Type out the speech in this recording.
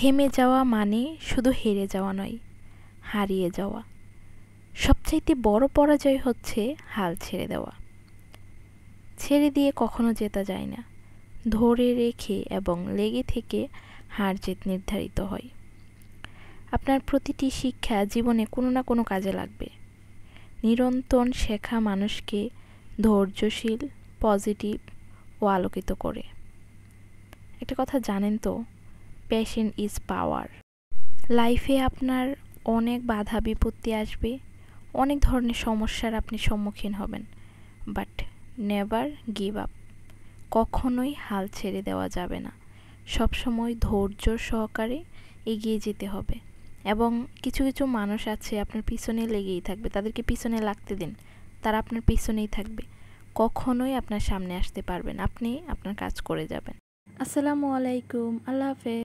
থেমে যাওয়া মানে শুধু হেরে যাওয়া নয়, হারিয়ে যাওয়া। সবচাইতে বড় পরাজয় হচ্ছে হাল ছেড়ে দেওয়া। ছেড়ে দিয়ে কখনো জেতা যায় না, ধরে রেখে এবং লেগে থেকে হার জিত নির্ধারিত হয়। আপনার প্রতিটি শিক্ষা জীবনে কোনো না কোনো কাজে লাগবে। নিরন্তর শেখা মানুষকে ধৈর্যশীল, পজিটিভ ও আলোকিত করে। একটা কথা জানেন তো, প্যাশন ইজ পাওয়ার। লাইফে আপনার অনেক বাধা বিপত্তি আসবে, অনেক ধরনের সমস্যার আপনি সম্মুখীন হবেন, বাট নেভার গিভ আপ। কখনোই হাল ছেড়ে দেওয়া যাবে না। সবসময় ধৈর্য সহকারে এগিয়ে যেতে হবে। এবং কিছু কিছু মানুষ আছে আপনার পিছনে লেগেই থাকবে, তাদেরকে পিছনে লাগতে দিন, তারা আপনার পিছনেই থাকবে, কখনোই আপনার সামনে আসতে পারবেন। আপনি আপনার কাজ করে যাবেন। আসসালামু আলাইকুম, আল্লাহ হাফেজ।